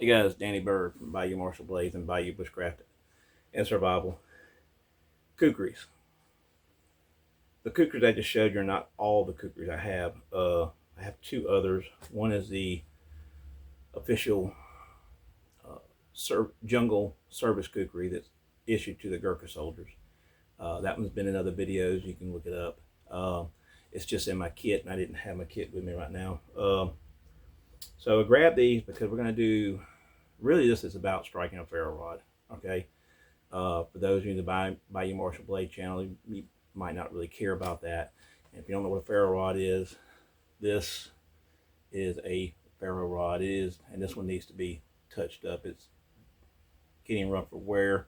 Hey guys, Danny Bird from Bayou Marshall Blades and Bayou Bushcraft and Survival. Kukris. The kukris I just showed you are not all the kukris I have. I have two others. One is the official jungle service kukri that's issued to the Gurkha soldiers. That one's been in other videos. You can look it up. It's just in my kit, and I didn't have my kit with me right now. So I grabbed these because we're going to do, really this is about striking a ferro rod, okay? For those of you in the Bayou Marshall Blade channel, you might not really care about that. And if you don't know what a ferro rod is, this is a ferro rod. It is, and this one needs to be touched up. It's getting rough for wear.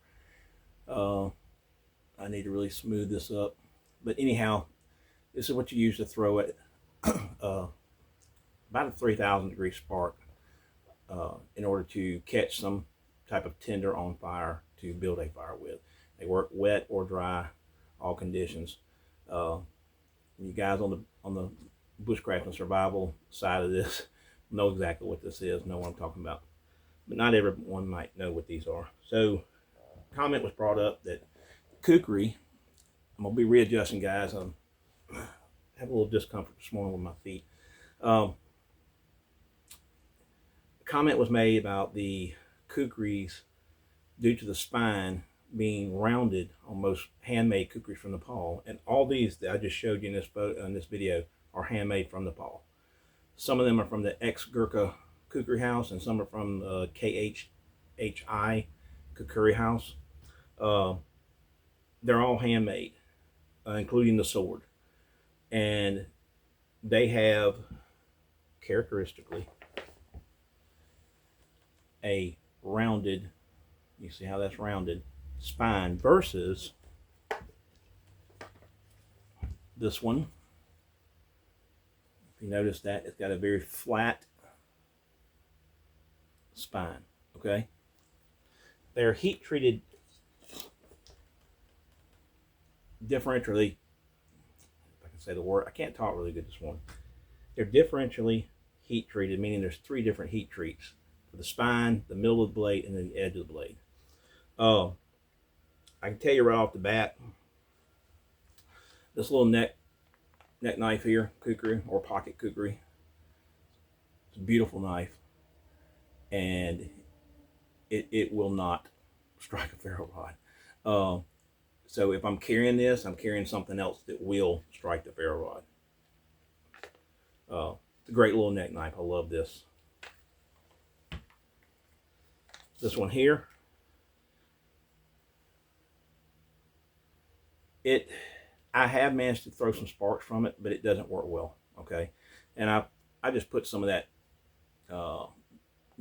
I need to really smooth this up. But anyhow, this is what you use to throw it. About a 3,000 degree spark in order to catch some type of tinder on fire to build a fire with. They work wet or dry, all conditions. You guys on the bushcraft and survival side of this know exactly what this is, know what I'm talking about. But not everyone might know what these are. So a comment was brought up that kukri, I'm gonna be readjusting, guys. I have a little discomfort this morning with my feet. Comment was made about the kukris due to the spine being rounded on most handmade kukris from Nepal, and all these that I just showed you in this video are handmade from Nepal. Some of them are from the ex-Gurkha Kukri House, and some are from KHI Kukri House. They're all handmade, including the sword, and they have characteristically a rounded, you see how that's rounded, spine versus this one. If you notice that, it's got a very flat spine, okay? They're heat treated differentially, if I can say the word, I can't talk really good this morning. They're differentially heat treated, meaning there's 3 different heat treats. For the spine, the middle of the blade, and then the edge of the blade. I can tell you right off the bat, this little neck knife here, kukri or pocket kukri, it's a beautiful knife, and it will not strike a ferro rod. So if I'm carrying this, I'm carrying something else that will strike the ferro rod. It's a great little neck knife. I love this. This one here, I have managed to throw some sparks from it, but it doesn't work well, okay? And I just put some of that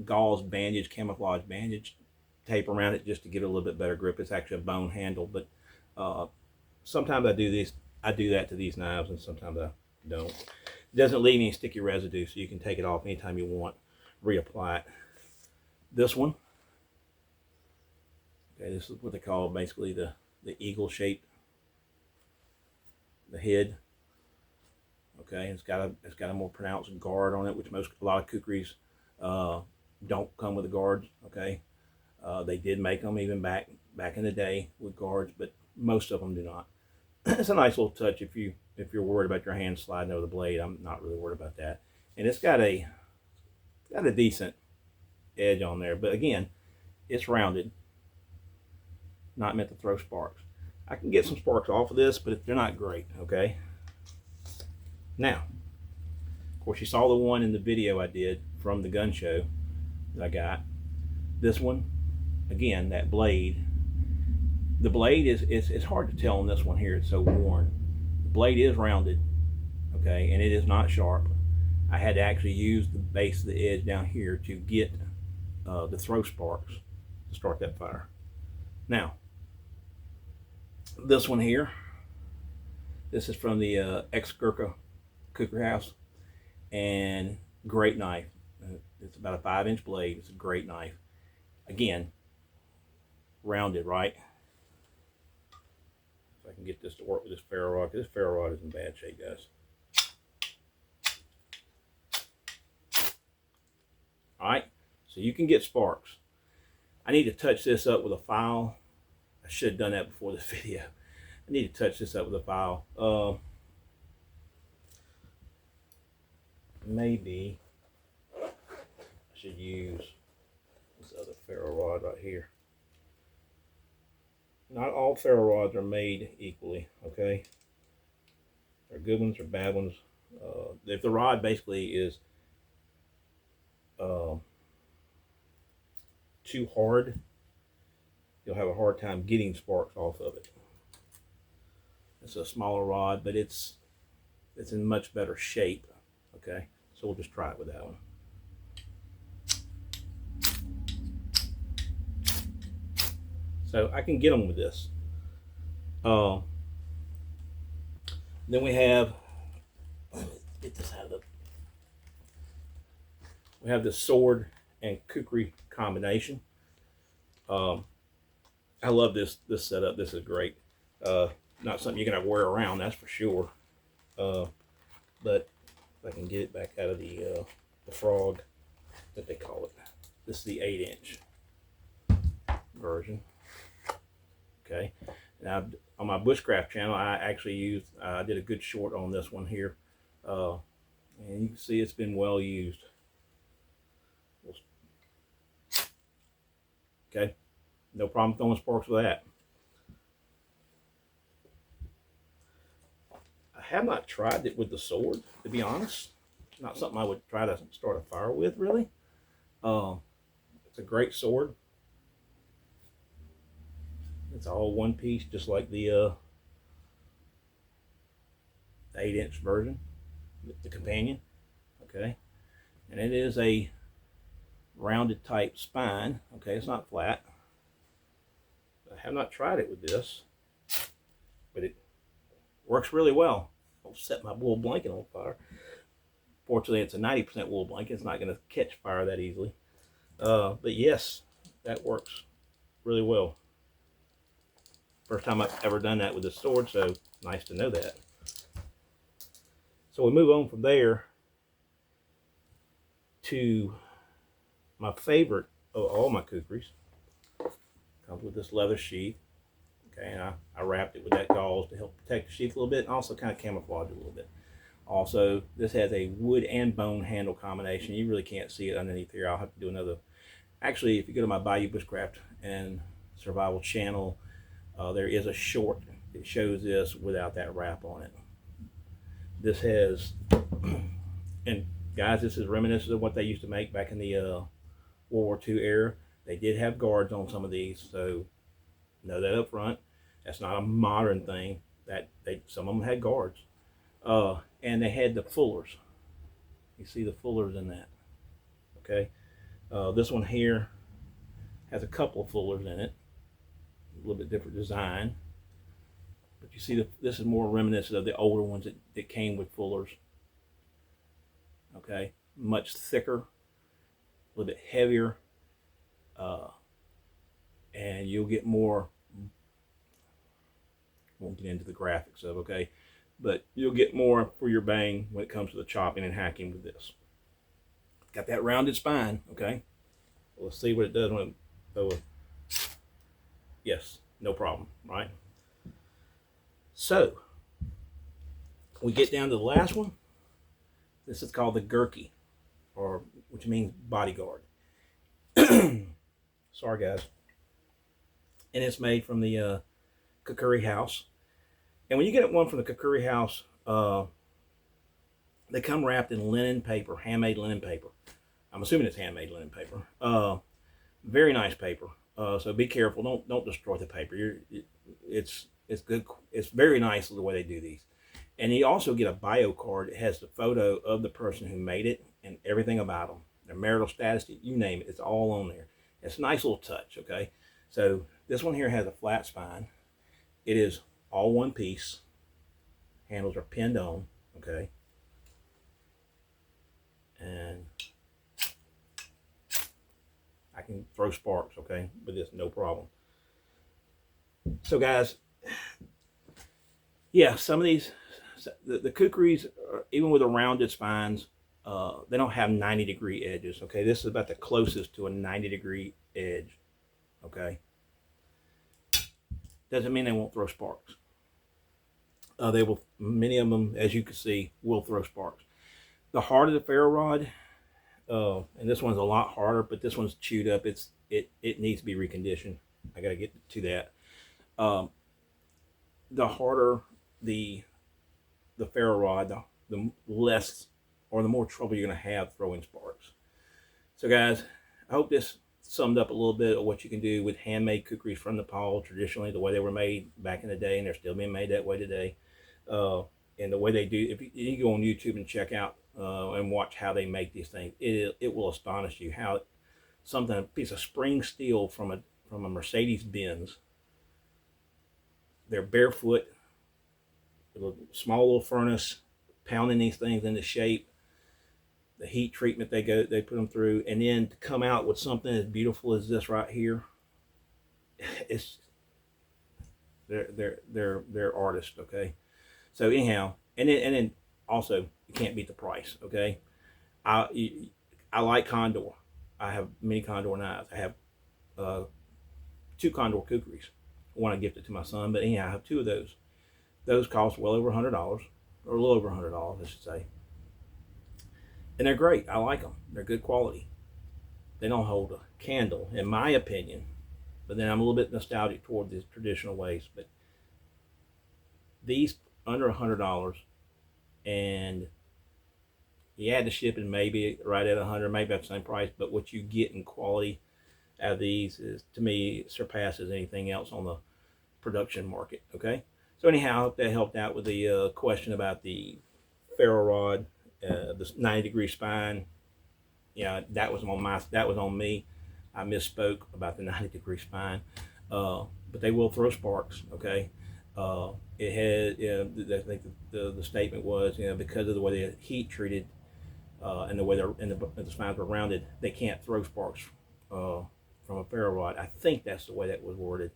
gauze bandage, camouflage bandage tape around it just to get a little bit better grip. It's actually a bone handle, but sometimes I do that to these knives, and sometimes I don't. It doesn't leave any sticky residue, so you can take it off anytime you want, reapply it. This one, okay, this is what they call basically the eagle shape, the head. Okay, it's got a more pronounced guard on it, which a lot of kukris don't come with the guards. Okay, they did make them even back in the day with guards, but most of them do not. It's a nice little touch if you're worried about your hand sliding over the blade. I'm not really worried about that, and it's got a decent edge on there, but again, it's rounded, not meant to throw sparks. I can get some sparks off of this, but they're not great, okay? Now, of course, you saw the one in the video I did from the gun show that I got. This one, again, that blade. The blade it's hard to tell on this one here. It's so worn. The blade is rounded, okay, and it is not sharp. I had to actually use the base of the edge down here to get the throw sparks to start that fire. Now, this one here, this is from the ex-Gurkha Kukri House, and great knife. It's about a 5-inch blade. It's a great knife. Again, rounded, right? If I can get this to work with this ferro rod, because this ferro rod is in bad shape, guys. All right, So you can get sparks. I need to touch this up with a file. I should have done that before this video. I need to touch this up with a file. Maybe I should use this other ferro rod right here. Not all ferro rods are made equally, okay? There are good ones or bad ones. If the rod basically is too hard, you'll have a hard time getting sparks off of it. It's a smaller rod, but it's in much better shape, okay? So we'll just try it with that one. So I can get them with this. Then we have, let's get this out of the, we have the sword and kukri combination. I love this setup. This is great. Not something you're gonna wear around, that's for sure. But if I can get it back out of the frog, that they call it. This is the 8-inch version. Okay. Now on my bushcraft channel, I actually used, I did a good short on this one here, and you can see it's been well used. Okay, no problem throwing sparks with that. I have not tried it with the sword, to be honest. Not something I would try to start a fire with, really. It's a great sword. It's all one piece, just like the 8-inch version, the companion. Okay, and it is a rounded type spine. Okay, it's not flat. I have not tried it with this, but it works really well. I'll set my wool blanket on fire. Fortunately, it's a 90% wool blanket. It's not going to catch fire that easily. But yes, that works really well. First time I've ever done that with a sword, so nice to know that. So we move on from there to my favorite of all my kukris. Comes with this leather sheath. Okay, and I wrapped it with that gauze to help protect the sheath a little bit, and also kind of camouflage it a little bit. Also, this has a wood and bone handle combination. You really can't see it underneath here. I'll have to do another. Actually, if you go to my Bayou Bushcraft and Survival channel, there is a short that shows this without that wrap on it. This has, and guys, this is reminiscent of what they used to make back in the World War II era. They did have guards on some of these, so know that up front. That's not a modern thing. That some of them had guards, and they had the fullers. You see the fullers in that. Okay, this one here has a couple of fullers in it, a little bit different design. But you see, this is more reminiscent of the older ones that came with fullers. Okay, much thicker, a little bit heavier, and you'll get more. Won't get into the graphics of, okay, but you'll get more for your bang when it comes to the chopping and hacking with this. Got that rounded spine, okay. Well, let's see what it does when it, yes, no problem, right? So we get down to the last one. This is called the Gurkey, or which means bodyguard. Sorry, guys. And it's made from the Kukri house. And when you get one from the Kukri house, they come wrapped in linen paper, handmade linen paper. I'm assuming it's handmade linen paper. Very nice paper. So be careful. Don't destroy the paper. It's good. It's very nice the way they do these. And you also get a bio card. It has the photo of the person who made it and everything about them, their marital status, you name it. It's all on there. It's a nice little touch. Okay. So this one here has a flat spine. It is all one piece. Handles are pinned on. Okay. And I can throw sparks, okay, with this, no problem. So guys, yeah, some of these, the kukris, even with the rounded spines, they don't have 90-degree edges. Okay, this is about the closest to a 90-degree edge. Okay, doesn't mean they won't throw sparks. They will. Many of them, as you can see, will throw sparks. The heart of the ferro rod, and this one's a lot harder, but this one's chewed up. It needs to be reconditioned. I got to get to that. The harder the ferro rod, the less or the more trouble you're going to have throwing sparks. So guys, I hope this summed up a little bit of what you can do with handmade kukris from Nepal, traditionally the way they were made back in the day, and they're still being made that way today. And the way they do, if you go on YouTube and check out and watch how they make these things, it will astonish you how something, a piece of spring steel from a Mercedes Benz, they're barefoot, with a small little furnace, pounding these things into shape, the heat treatment they put them through, and then to come out with something as beautiful as this right here, it's they're artists. Okay, so anyhow, and then also you can't beat the price. Okay, I like Condor. I have many Condor knives. I have 2 Condor kukris. One I gifted to my son, but anyhow, I have 2 of those. Those cost well over $100, or a little over $100, I should say. And they're great. I like them. They're good quality. They don't hold a candle, in my opinion. But then I'm a little bit nostalgic toward the traditional ways. But these under $100, and you add the shipping, maybe right at $100, maybe at the same price. But what you get in quality out of these is, to me, surpasses anything else on the production market. Okay. So anyhow, I hope that helped out with the question about the ferro rod, the 90-degree spine. Yeah, that was on me. I misspoke about the 90-degree spine, but they will throw sparks. Okay, it had. I think the statement was, because of the way they're heat treated and the way the spines are rounded, they can't throw sparks from a ferro rod. I think that's the way that was worded,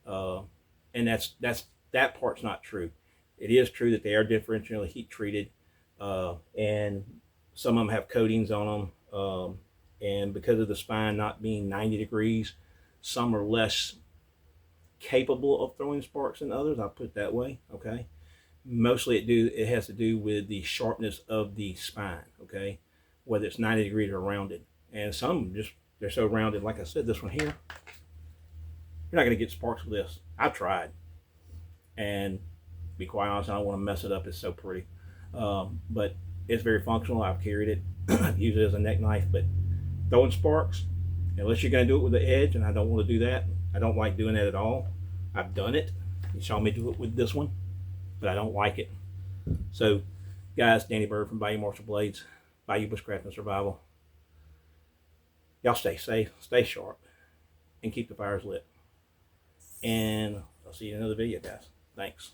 and that part's not true. It is true that they are differentially heat treated, and some of them have coatings on them. And because of the spine not being 90 degrees, some are less capable of throwing sparks than others. I'll put it that way. Okay. Mostly it has to do with the sharpness of the spine. Okay, whether it's 90 degrees or rounded. And some they're so rounded. Like I said, this one here, you're not going to get sparks with this. I've tried. And to be quite honest, I don't want to mess it up. It's so pretty, but it's very functional. I've carried it. I've used it as a neck knife. But throwing sparks, unless you're going to do it with the edge, and I don't want to do that. I don't like doing that at all. I've done it. You saw me do it with this one, but I don't like it. So, guys, Danny Bird from Bayou Marshall Blades, Bayou Bushcraft and Survival. Y'all stay safe, stay sharp, and keep the fires lit. And I'll see you in another video, guys. Thanks.